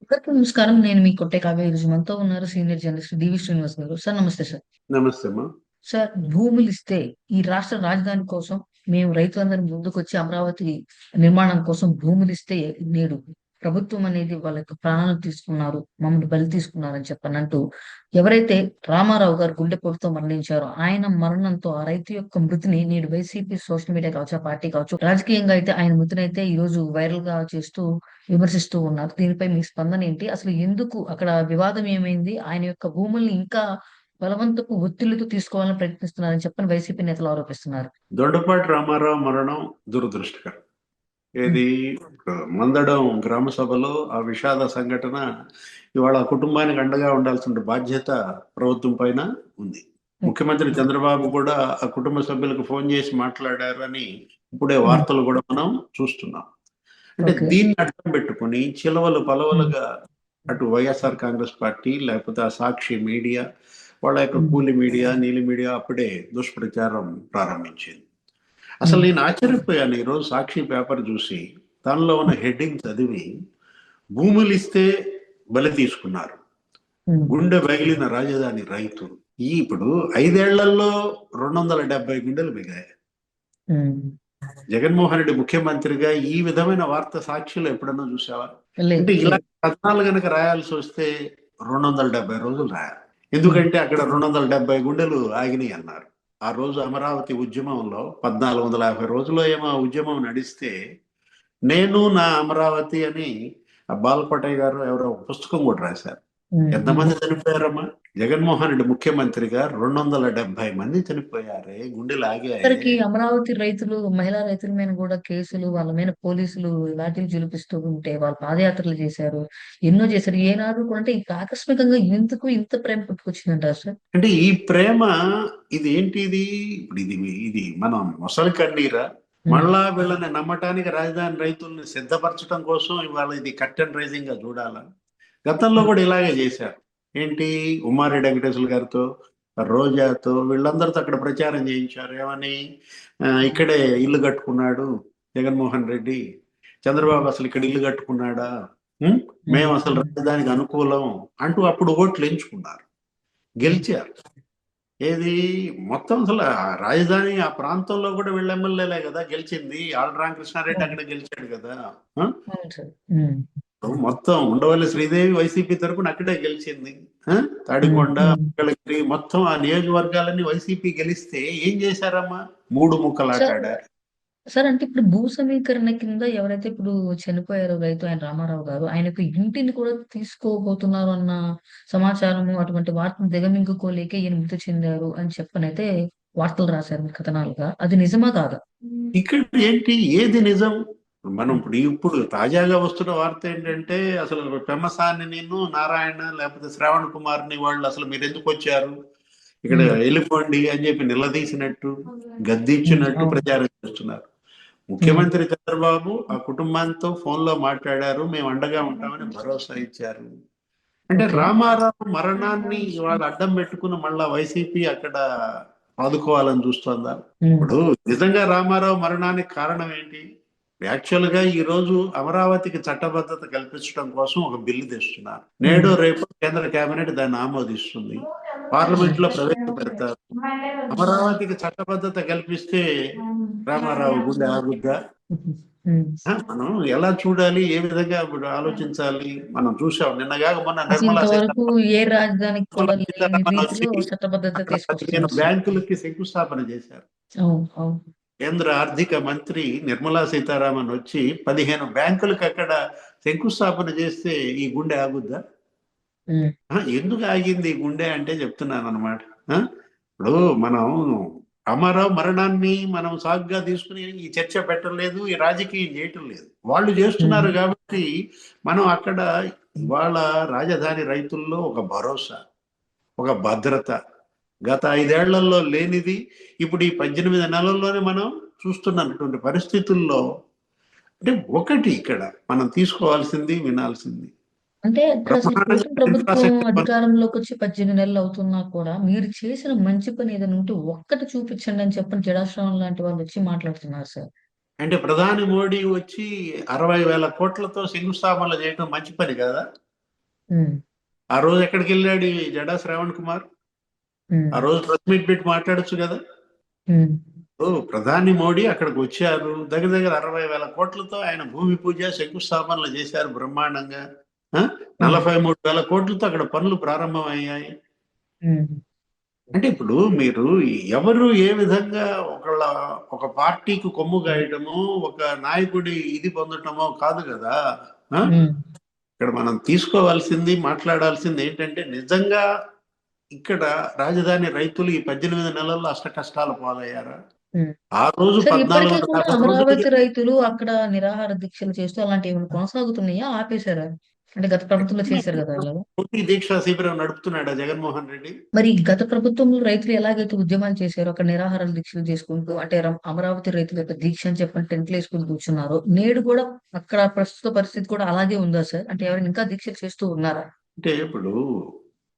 అందరికీ నమస్కారం. నేను మీ కొట్టే కావ్య. ఈరోజు మనతో ఉన్నారు సీనియర్ జర్నలిస్ట్ డివి శ్రీనివాస్ గారు. సార్ నమస్తే సార్. నమస్తే అమ్మా. సార్, భూములిస్తే ఈ రాష్ట్ర రాజధాని కోసం మేము రైతులందరం ముందుకొచ్చి అమరావతి నిర్మాణం కోసం భూములిస్తే నేడు ప్రభుత్వం అనేది వాళ్ళ యొక్క ప్రాణాలు తీసుకున్నారు, మమ్మల్ని బలి తీసుకున్నారని చెప్పనంటూ ఎవరైతే రామారావు గారు గుండెపోటుతో మరణించారో ఆయన మరణంతో ఆ రైతు యొక్క మృతిని నేడు వైసీపీ సోషల్ మీడియా కావచ్చు, ఆ పార్టీ కావచ్చు, రాజకీయంగా అయితే ఆయన మృతిని అయితే ఈ రోజు వైరల్ గా చేస్తూ విమర్శిస్తూ ఉన్నారు. దీనిపై మీ స్పందన ఏంటి? అసలు ఎందుకు అక్కడ వివాదం ఏమైంది? ఆయన యొక్క భూముల్ని ఇంకా బలవంతపు ఒత్తిళ్లతో తీసుకోవాలని ప్రయత్నిస్తున్నారని చెప్పని వైసీపీ నేతలు ఆరోపిస్తున్నారు. దొండపాటి రామారావు మరణం దురదృష్టకరం. ఉమ్, ఏది మందడం గ్రామ సభలో ఆ విషాద సంఘటన ఇవాళ ఆ కుటుంబానికి అండగా ఉండాల్సిన బాధ్యత ప్రభుత్వం పైన ఉంది. ముఖ్యమంత్రి చంద్రబాబు కూడా ఆ కుటుంబ సభ్యులకు ఫోన్ చేసి మాట్లాడారు అని ఇప్పుడే ఉమ్, వార్తలు కూడా మనం చూస్తున్నాం. అంటే ఓకే. దీన్ని అడ్డం పెట్టుకుని చిలవలు ఉమ్, పలవలుగా అటు వైఎస్ఆర్ కాంగ్రెస్ పార్టీ లేకపోతే ఆ సాక్షి మీడియా వాళ్ళ యొక్క ఉమ్, కూలి మీడియా నీలి మీడియా అప్పుడే దుష్ప్రచారం ప్రారంభించింది. అసలు ఉమ్, నేను ఆశ్చర్యపోయాను ఈరోజు సాక్షి పేపర్ చూసి. దానిలో ఉన్న హెడ్డింగ్ చదివి, భూములు ఇస్తే బలి తీసుకున్నారు, ఉమ్, గుండె పగిలిన రాజధాని రైతు. ఇప్పుడు 5 ఏళ్లలో 270 గుండెలు మిగాయి. ఉమ్. జగన్మోహన్ రెడ్డి ముఖ్యమంత్రిగా ఈ విధమైన వార్త సాక్షిలో ఎప్పుడన్నా చూసావా? లేదు, అంటే ఇలా లేదు. కథనాలు గనక రాయాల్సి వస్తే 270 రోజులు రాయాలి. ఎందుకంటే అక్కడ 270 గుండెలు ఆగినాయి అన్నారు. ఆ రోజు అమరావతి ఉద్యమంలో 1450 రోజుల్లో ఏమో ఆ ఉద్యమం నడిస్తే, నేను నా అమరావతి అని ఆ బాలకోటయ్య గారు ఎవరో ఒక పుస్తకం కూడా రాశారు. ఉమ్, ఉమ్. ఎంతమంది చనిపోయారమ్మా? జగన్మోహన్ రెడ్డి ముఖ్యమంత్రిగా 270 మంది చనిపోయారే, గుండెలు ఆగాయే. ఇక్కడికి అమరావతి రైతులు, మహిళా రైతుల మీద కూడా కేసులు, వాళ్ళ మీద పోలీసులు లాఠీలు చూపిస్తూ ఉంటే వాళ్ళు పాదయాత్రలు చేశారు, ఎన్నో చేశారు. ఏనాడు కూడా అంటే ఇంత ఆకస్మికంగా ఎందుకు ఇంత ప్రేమ పుట్టుకొచ్చిందంటారు సార్? అంటే ఈ ప్రేమ, ఇది ఏంటిది? ఇప్పుడు ఇది ఇది మనం మొసలి కన్నీరా? ఉమ్, మళ్ళా వీళ్ళని నమ్మటానికి రాజధాని రైతుల్ని సిద్ధపరచడం కోసం ఇవాళ ఇది కర్టెన్ రైజింగ్ గా చూడాలా? గతంలో ఉమ్, కూడా ఇలాగే చేశారు. ఏంటి, ఉమ్మారెడ్డి వెంకటేశ్వర గారితో, రోజాతో, వీళ్ళందరితో అక్కడ ప్రచారం చేయించారు. ఏమని? ఇక్కడే ఇల్లు కట్టుకున్నాడు జగన్మోహన్ రెడ్డి, చంద్రబాబు అసలు ఇక్కడ ఇల్లు కట్టుకున్నాడా, ఉం? ఉమ్, మేము అసలు ఉమ్, రాజధానికి అనుకూలం అంటూ అప్పుడు ఓట్లు ఎంచుకున్నారు, ఉమ్. గెలిచారు. ఏది, మొత్తం అసలు ఆ రాజధాని ఆ ప్రాంతంలో కూడా వీళ్ళ ఎమ్మెల్యేలే కదా గెలిచింది. ఆళ్ళ రామకృష్ణారెడ్డి అవును, అక్కడ గెలిచాడు కదా. ఆ? అవును సార్. ఉమ్, మొత్తం ఉండవల్లి శ్రీదేవి వైసీపీ తరపున అక్కడే గెలిచింది. ఆ? ఉమ్, తాడికొండ, ఉమ్. మంగళగిరి, మొత్తం ఆ నియోజకవర్గాలన్నీ వైసీపీ గెలిస్తే ఏం చేశారమ్మా? మూడు ముక్కలాట సార్, ఆడారు. సార్ అంటే ఇప్పుడు భూ సమీకరణ కింద ఎవరైతే ఇప్పుడు చనిపోయారో రైతు ఆయన రామారావు గారు, ఆయనకు ఇంటిని కూడా తీసుకోబోతున్నారు అన్న సమాచారము, అటువంటి వార్తను దిగమింగుకోలేక ఈయన మృతి చెందారు అని చెప్పనైతే వార్తలు రాశారు మీరు కథనాలుగా. అది నిజమా కాదా? ఇక్కడ ఏంటి, ఏది నిజం? మనం ఇప్పుడు తాజాగా వస్తున్న వార్త ఏంటంటే, అసలు పెమ్మసాని నిన్ను నారాయణ లేకపోతే శ్రావణ్ కుమార్ని వాళ్ళు అసలు మీరు ఎందుకు వచ్చారు ఇక్కడ, ఉమ్, వెళ్ళిపోండి అని చెప్పి నిలదీసినట్టు, ఉమ్, గద్దించినట్టు అవును. ప్రచారం చేస్తున్నారు. ఉమ్, ముఖ్యమంత్రి చంద్రబాబు ఆ కుటుంబంతో ఫోన్లో మాట్లాడారు, మేము అండగా ఉంటామని భరోసా ఇచ్చారు. అంటే ఓకే. రామారావు మరణాన్ని ఇవాళ అడ్డం పెట్టుకుని మళ్ళా వైసీపీ అక్కడ ఆదుకోవాలని చూస్తోందా? ఉమ్, ఇప్పుడు నిజంగా రామారావు మరణానికి కారణం ఏంటి? యాక్చువల్ గా ఈ రోజు అమరావతికి చట్టబద్ధత కల్పించడం కోసం ఒక బిల్లు తెస్తున్నారు. ఉమ్, నేడు రేపు కేంద్ర కేబినెట్ దాన్ని ఆమోదిస్తుంది, పార్లమెంట్ లో ప్రవేశపెడతారు. అమరావతికి చట్టబద్ధత కల్పిస్తే రామారావు గుండె ఆగుద్దా? ఉమ్. మనం ఎలా చూడాలి, ఏ విధంగా ఇప్పుడు ఆలోచించాలి? మనం చూసాం నిన్నగాక మొన్న అసలు నిర్మలా ఇంతవరకు సీతారామన్ ఏ రాజధానికి కూడా నిర్మలా లేని సీతారామన్ వచ్చి రీతిలో చట్టబద్ధత అక్కడ 15 తీసుకొస్తున్నారు సార్. బ్యాంకులకి శంకుస్థాపన చేశారు. అవును, అవును. కేంద్ర ఆర్థిక మంత్రి నిర్మలా సీతారామన్ వచ్చి 15 బ్యాంకులకు అక్కడ శంకుస్థాపన చేస్తే ఈ గుండె ఆగుద్దా? ఉమ్, ఎందుకు ఆగింది ఈ గుండె అంటే చెప్తున్నాను అనమాట. ఇప్పుడు మనం రామారావు మరణాన్ని మనం సాగుగా తీసుకుని ఈ చర్చ పెట్టలేదు, ఈ రాజకీయం చేయటం లేదు, వాళ్ళు చేస్తున్నారు ఉమ్, కాబట్టి మనం అక్కడ ఇవాళ రాజధాని రైతుల్లో ఒక భరోసా, ఒక భద్రత గత 5 ఏళ్లలో లేనిది ఇప్పుడు ఈ 18 నెలల్లోనే మనం చూస్తున్నటువంటి పరిస్థితుల్లో, అంటే ఒకటి ఇక్కడ మనం తీసుకోవాల్సింది, వినాల్సింది, అంటే ఇక్కడ అసలు కూటమి బ్రహ్మాండంగా ప్రభుత్వం ఇన్ఫ్రాస్ట్రక్చర్ పనులు. అధికారంలోకి వచ్చి 18 నెలలు అవుతున్నా కూడా మీరు చేసిన మంచి పని ఏదైనా ఉంటే ఒక్కటి చూపించండి అని చెప్పని జడాశ్రవం లాంటి వాళ్ళు వచ్చి మాట్లాడుతున్నారు సార్. అంటే ప్రధాని మోడీ వచ్చి 60,000 కోట్లతో శంకుస్థాపనలు చేయడం మంచి పని కదా? ఉమ్, ఆ రోజు ఎక్కడికి వెళ్ళాడు ఈ జడా శ్రావణ్ కుమార్? ఉమ్, ఆ రోజు ప్రెస్ మీట్ పెట్టి మాట్లాడొచ్చు కదా. ఉమ్, ఓ ప్రధాని మోడీ అక్కడికి వచ్చారు, దగ్గర దగ్గర 60,000 కోట్లతో ఆయన భూమి పూజ శంకుస్థాపనలు చేశారు బ్రహ్మాండంగా. ఆ? ఉమ్, 43,000 కోట్లతో అక్కడ పనులు ప్రారంభం అయ్యాయి. ఉమ్. అంటే ఇప్పుడు మీరు ఎవరు ఏ విధంగా ఒక పార్టీకి కొమ్ము గాయటమో, ఒక నాయకుడి ఇది పొందటమో కాదు కదా. ఆ? ఉమ్. ఇక్కడ మనం తీసుకోవాల్సింది, మాట్లాడాల్సింది ఏంటంటే నిజంగా ఇక్కడ రాజధాని రైతులు ఈ 18 నెలల్లో అష్ట కష్టాలు పాలయ్యారా? ఉమ్. ఆ రోజు సరే, ఇప్పటికీ కూడా 1450 రోజులు అమరావతి రైతులు అక్కడ నిరాహార దీక్షలు చేస్తూ అలాంటివి ఏమైనా కొనసాగుతున్నాయా, ఆపేశారా? అంటే గత ప్రభుత్వంలో చేశారు కదా అలా. పూర్తి దీక్షా శిబిరం నడుపుతున్నాడా జగన్మోహన్ రెడ్డి? మరి గత ప్రభుత్వంలో రైతులు ఎలాగైతే ఉద్యమాలు చేశారో అక్కడ నిరాహార దీక్షలు చేసుకుంటూ, అంటే అమరావతి రైతుల యొక్క దీక్ష అని చెప్పని టెంట్లు వేసుకుని కూర్చున్నారు, నేడు కూడా అక్కడ ప్రస్తుత పరిస్థితి కూడా అలాగే ఉందా సార్? అంటే ఎవరైనా ఇంకా దీక్షలు చేస్తూ ఉన్నారా? అంటే ఇప్పుడు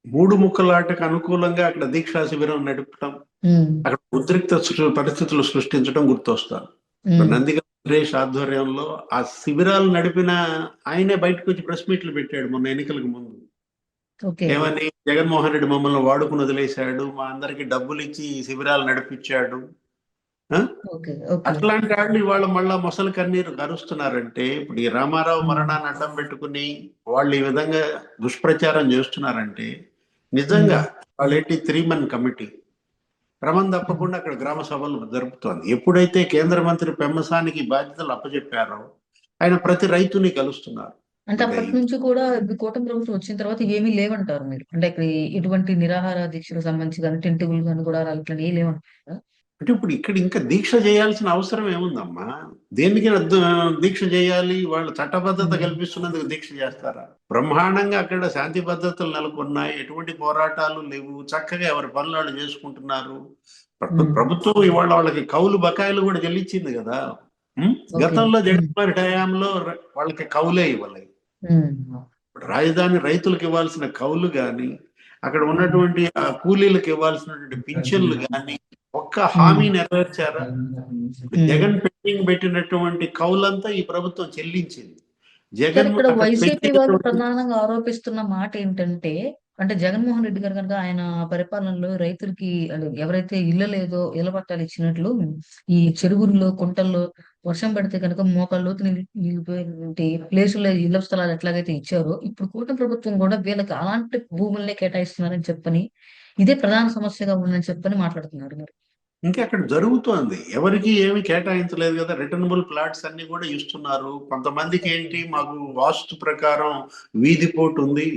మూడు ముక్కలాటకు అనుకూలంగా అక్కడ దీక్షా శిబిరం నడపటం, ఉమ్, అక్కడ ఉద్రిక్త పరిస్థితులు సృష్టించడం గుర్తొస్తారు. ఉమ్, నందిగం సురేష్ ఆధ్వర్యంలో ఆ శిబిరాలు నడిపిన ఆయనే బయటకు వచ్చి ప్రెస్ మీట్లు పెట్టాడు మొన్న ఎన్నికలకు ముందు. ఓకే, ఏమని? జగన్మోహన్ రెడ్డి మమ్మల్ని వాడుకుని వదిలేశాడు, మా అందరికి డబ్బులు ఇచ్చి ఈ శిబిరాలు నడిపించాడు. ఆ? Okay, okay. అట్లాంటి వాళ్ళు ఇవాళ మళ్ళా మొసలు కన్నీరు కరుస్తున్నారంటే ఇప్పుడు ఈ రామారావు ఉమ్, మరణాన్ని అడ్డం పెట్టుకుని వాళ్ళు ఈ విధంగా దుష్ప్రచారం చేస్తున్నారంటే ఉమ్, నిజంగా వాళ్ళేంటి 3 మెన్ కమిటీ క్రమం ఉమ్. తప్పకుండా అక్కడ గ్రామ సభలు జరుపుతోంది. ఎప్పుడైతే కేంద్ర మంత్రి పెమ్మసానికి బాధ్యతలు అప్పచెప్పారో ఆయన ప్రతి రైతుని కలుస్తున్నారు. అంటే ఇప్పుడు అప్పటి నుంచి కూడా ఇప్పుడు కూటమి ప్రభుత్వం వచ్చిన తర్వాత ఏమీ లేవంటారు మీరు? అంటే ఇక్కడ ఎటువంటి నిరాహార దీక్షలకు సంబంధించి కానీ టెంటులు కానీ కూడా ఇట్లా ఏ లేవంటారా? అంటే ఇప్పుడు ఇక్కడ ఇంకా దీక్ష చేయాల్సిన అవసరం ఏముందమ్మా? దేనికి దీక్ష చేయాలి? వాళ్ళు చట్టబద్ధత ఉమ్, కల్పిస్తున్నందుకు దీక్ష చేస్తారా? బ్రహ్మాండంగా అక్కడ శాంతి భద్రతలు నెలకొన్నాయి, ఎటువంటి పోరాటాలు లేవు, చక్కగా ఎవరి పనులు వాళ్ళు చేసుకుంటున్నారు. ఉమ్. ప్రభుత్వం ఇవాళ వాళ్ళకి కౌలు బకాయిలు కూడా చెల్లించింది కదా. ఉం? ఓకే. గతంలో ఉమ్, జగన్మోహన్ రెడ్డి హయాంలో వాళ్ళకి కౌలే ఇవ్వాలి. ఉమ్, ఇప్పుడు రాజధాని రైతులకు ఇవ్వాల్సిన కౌలు గాని, అక్కడ ఉమ్, ఉన్నటువంటి ఆ కూలీలకు ఇవ్వాల్సినటువంటి పింఛన్లు గాని ఒక్క ఉమ్, హామీ నెరవేర్చారా? ఇప్పుడు ఉమ్. జగన్ పెండింగ్ పెట్టినటువంటి కౌలంతా ఈ ప్రభుత్వం చెల్లించింది. సార్, జగన్ ఇక్కడ అక్కడ వైసీపీ వాళ్ళు పెట్టినటువంటి ప్రధానంగా ఆరోపిస్తున్న మాట ఏంటంటే, అంటే జగన్మోహన్ రెడ్డి గారు కనుక ఆయన పరిపాలనలో రైతులకి అంటే ఎవరైతే ఇళ్ళ లేదో ఇళ్ల పట్టాలు ఇచ్చినట్లు, ఈ చెరువుల్లో కుంటల్లో వర్షం పడితే కనుక మోకాళ్ళ లోతు నిలిపోయినటువంటి ప్లేసుల్లో ఇళ్ల స్థలాలు ఎట్లాగైతే ఇచ్చారో, ఇప్పుడు కూటమి ప్రభుత్వం కూడా వీళ్ళకి అలాంటి భూములనే కేటాయిస్తున్నారని చెప్పని, ఇదే ప్రధాన సమస్యగా ఉందని చెప్పని మాట్లాడుతున్నారు మరి. ఇంకా అక్కడ జరుగుతోంది. ఎవరికి ఏమి కేటాయించలేదు కదా. రిటర్నబుల్ ప్లాట్స్ అన్ని కూడా ఇస్తున్నారు. కొంతమందికి ఏంటి, మాకు వాస్తు ప్రకారం వీధి పోటు ఉంది,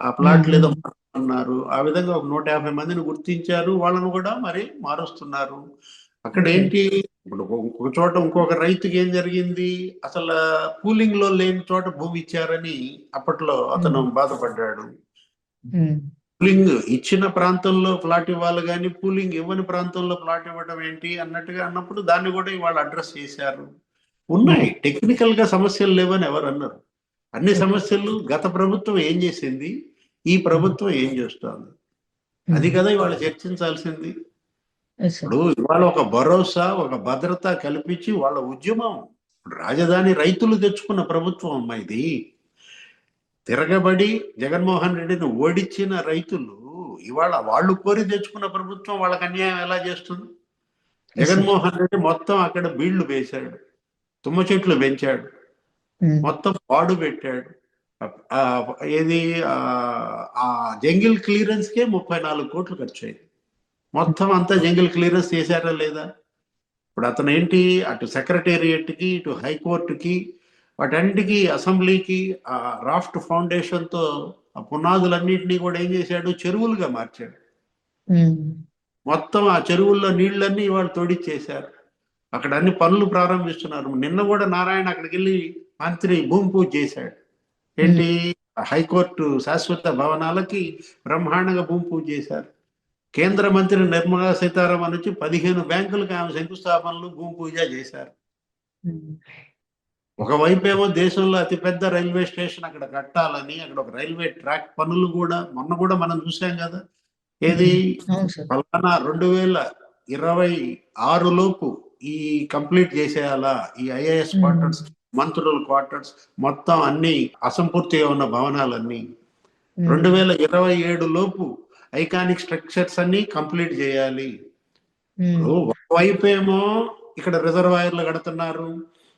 ఆ ఉమ్, ప్లాట్లు ఏదో ఉమ్, అన్నారు. ఆ విధంగా ఒక 150 మందిని గుర్తించారు, వాళ్ళను కూడా మరి మారుస్తున్నారు. అక్కడ ఓకే. ఏంటి, ఇప్పుడు ఒక చోట ఇంకొక రైతుకి ఏం జరిగింది, అసలు కూలింగ్ లో లేని చోట భూమి ఇచ్చారని అప్పట్లో అతను ఉమ్, బాధపడ్డాడు. ఉమ్, పూలింగ్ ఇచ్చిన ప్రాంతంలో ప్లాట్ ఇవ్వాలి కానీ పూలింగ్ ఇవ్వని ప్రాంతంలో ప్లాట్ ఇవ్వడం ఏంటి అన్నట్టుగా అన్నప్పుడు దాన్ని కూడా ఇవాళ అడ్రస్ చేశారు. ఉమ్. ఉన్నాయి, టెక్నికల్ గా సమస్యలు లేవని ఎవరు అన్నారు? అన్ని ఓకే. సమస్యలు గత ప్రభుత్వం ఏం చేసింది, ఈ ఉమ్, ప్రభుత్వం ఏం చేస్తోంది, అది ఉమ్. కదా ఇవాళ చర్చించాల్సింది. Yes sir. ఇప్పుడు ఇవాళ ఒక భరోసా, ఒక భద్రత కల్పించి వాళ్ళ ఉద్యమం, ఇప్పుడు రాజధాని రైతులు తెచ్చుకున్న ప్రభుత్వం అమ్మా ఇది. తిరగబడి జగన్మోహన్ రెడ్డిని ఓడించిన రైతులు ఇవాళ వాళ్ళు కోరి తెచ్చుకున్న ప్రభుత్వం వాళ్ళకి అన్యాయం ఎలా చేస్తుంది? Yes sir. జగన్మోహన్ రెడ్డి మొత్తం అక్కడ బీళ్లు వేశాడు, తుమ్మ చెట్లు పెంచాడు, ఉమ్, మొత్తం పాడు పెట్టాడు. ఆ, ఏది ఆ ఆ జంగిల్ క్లియరెన్స్ కే 34 కోట్లు ఖర్చు అయింది. మొత్తం అంతా జంగిల్ క్లియరెన్స్ చేశారా లేదా? ఇప్పుడు అతను ఏంటి, అటు సెక్రటేరియట్ కి, ఇటు హైకోర్టుకి, వాటన్నిటికీ, అసెంబ్లీకి ఆ రాఫ్ట్ ఫౌండేషన్ తో ఆ పునాదులన్నింటినీ కూడా ఏం చేశాడు, చెరువులుగా మార్చాడు. ఉమ్, మొత్తం ఆ చెరువుల్లో నీళ్ళన్నీ ఇవాళ తోడిచ్చేశారు. అక్కడ అన్ని పనులు ప్రారంభిస్తున్నారు. నిన్న కూడా నారాయణ అక్కడికి వెళ్ళి మంత్రి భూమి పూజ చేశాడు. ఉమ్, ఏంటి, హైకోర్టు శాశ్వత భవనాలకి బ్రహ్మాండంగా భూమి పూజ చేశారు. కేంద్ర మంత్రి నిర్మలా సీతారామన్ వచ్చి 15 బ్యాంకులకు ఆమె శంకుస్థాపనలు భూమి పూజ చేశారు. ఉమ్, ఒకవైపు ఏమో దేశంలో అతిపెద్ద రైల్వే స్టేషన్ అక్కడ కట్టాలని, అక్కడ ఒక రైల్వే ట్రాక్ పనులు కూడా మొన్న కూడా మనం చూసాం కదా. ఏది, ఉమ్. అవును సార్. ఫలానా 2026 లోపు ఈ కంప్లీట్ చేసేయాలా ఈ ఐఏఎస్ ఉమ్, క్వార్టర్స్, మంత్రుల క్వార్టర్స్, మొత్తం అన్ని అసంపూర్తిగా ఉన్న భవనాలన్నీ. ఉమ్, 2027 లోపు ఐకానిక్ స్ట్రక్చర్స్ అన్ని కంప్లీట్ చేయాలి. ఉమ్, ఇప్పుడు ఒకవైపు ఏమో ఇక్కడ రిజర్వాయర్లు కడుతున్నారు,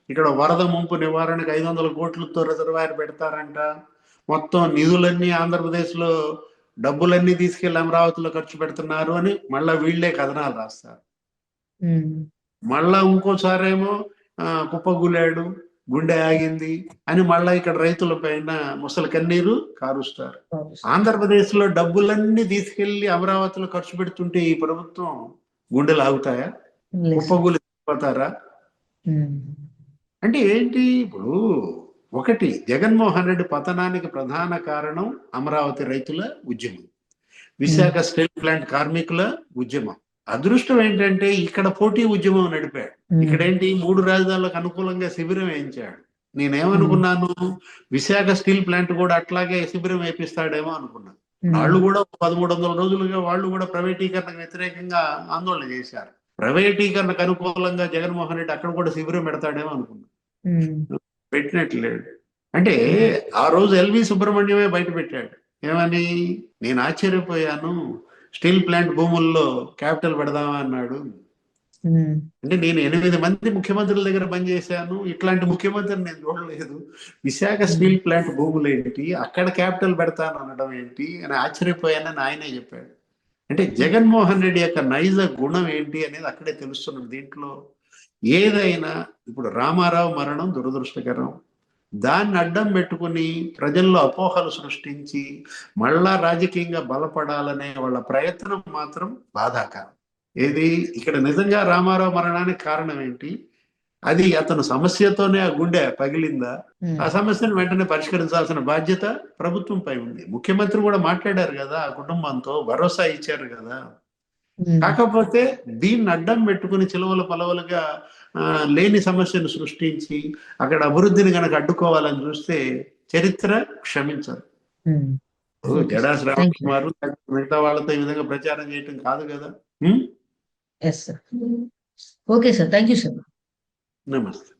ఇక్కడ వరద ముంపు నివారణకు 500 కోట్లతో రిజర్వాయర్ పెడతారంట, మొత్తం నిధులన్నీ ఆంధ్రప్రదేశ్ లో డబ్బులన్నీ తీసుకెళ్లి అమరావతిలో ఖర్చు పెడుతున్నారు అని మళ్ళా వీళ్ళే కథనాలు రాస్తారు. ఉమ్. మళ్ళా ఇంకోసారేమో కుప్పగూలాడు, గుండె ఆగింది అని మళ్ళా ఇక్కడ రైతుల పైన ముసలి కన్నీరు కారుస్తారు. ఆంధ్రప్రదేశ్ లో డబ్బులన్నీ తీసుకెళ్లి అమరావతిలో ఖర్చు పెడుతుంటే ఈ ప్రభుత్వం గుండెలు ఆగుతాయా? లేదు. కుప్పగూలి పోతారా? ఉమ్, అంటే ఏంటి ఇప్పుడు ఒకటి, జగన్మోహన్ రెడ్డి పతనానికి ప్రధాన కారణం అమరావతి రైతుల ఉద్యమం, విశాఖ స్టీల్ ప్లాంట్ కార్మికుల ఉద్యమం. అదృష్టం ఏంటంటే ఇక్కడ పోటీ ఉద్యమం నడిపాడు. ఇక్కడేంటి 3 రాజధానులకు అనుకూలంగా శిబిరం వేయించాడు. నేనేమనుకున్నాను, విశాఖ స్టీల్ ప్లాంట్ కూడా అట్లాగే శిబిరం వేపిస్తాడేమో అనుకున్నాను. వాళ్ళు కూడా 1300 రోజులుగా వాళ్ళు కూడా ప్రైవేటీకరణకు వ్యతిరేకంగా ఆందోళన చేశారు. ప్రైవేటీకరణకు అనుకూలంగా జగన్మోహన్ రెడ్డి అక్కడ కూడా శిబిరం పెడతాడేమో అనుకున్నాను. పెట్టినట్లేడు. అంటే ఆ రోజు ఎల్వి సుబ్రహ్మణ్యమే బయట పెట్టాడు. ఏమని? నేను ఆశ్చర్యపోయాను, స్టీల్ ప్లాంట్ భూముల్లో క్యాపిటల్ పెడదామా అన్నాడు. అంటే నేను 8 మంది ముఖ్యమంత్రుల దగ్గర పనిచేశాను, ఇట్లాంటి ముఖ్యమంత్రిని నేను చూడలేదు. విశాఖ స్టీల్ ప్లాంట్ భూములు ఏంటి, అక్కడ క్యాపిటల్ పెడతాను అనడం ఏంటి అని ఆశ్చర్యపోయానని ఆయనే చెప్పాడు. అంటే జగన్మోహన్ రెడ్డి యొక్క నైజ గుణం ఏంటి అనేది అక్కడే తెలుస్తున్నది. దీంట్లో ఏదైనా ఇప్పుడు రామారావు మరణం దురదృష్టకరం, దాన్ని అడ్డం పెట్టుకుని ప్రజల్లో అపోహలు సృష్టించి మళ్ళా రాజకీయంగా బలపడాలనే వాళ్ళ ప్రయత్నం మాత్రం బాధాకరం. ఏది ఇక్కడ నిజంగా రామారావు మరణానికి కారణం ఏంటి? అది అతను సమస్యతోనే ఆ గుండె పగిలిందా? ఆ సమస్యను వెంటనే పరిష్కరించాల్సిన బాధ్యత ప్రభుత్వంపై ఉంది. ముఖ్యమంత్రి కూడా మాట్లాడారు కదా, ఆ కుటుంబంతో భరోసా ఇచ్చారు కదా. కాకపోతే దీన్ని అడ్డం పెట్టుకుని చిలువల పలవలుగా లేని సమస్యను సృష్టించి అక్కడ అభివృద్ధిని కనుక అడ్డుకోవాలని చూస్తే చరిత్ర క్షమించదు. జడా శ్రీరామకుమార్ మిగతా వాళ్ళతో ఈ విధంగా ప్రచారం చేయటం కాదు కదా. Yes sir. Okay sir, thank you sir. నమస్తే.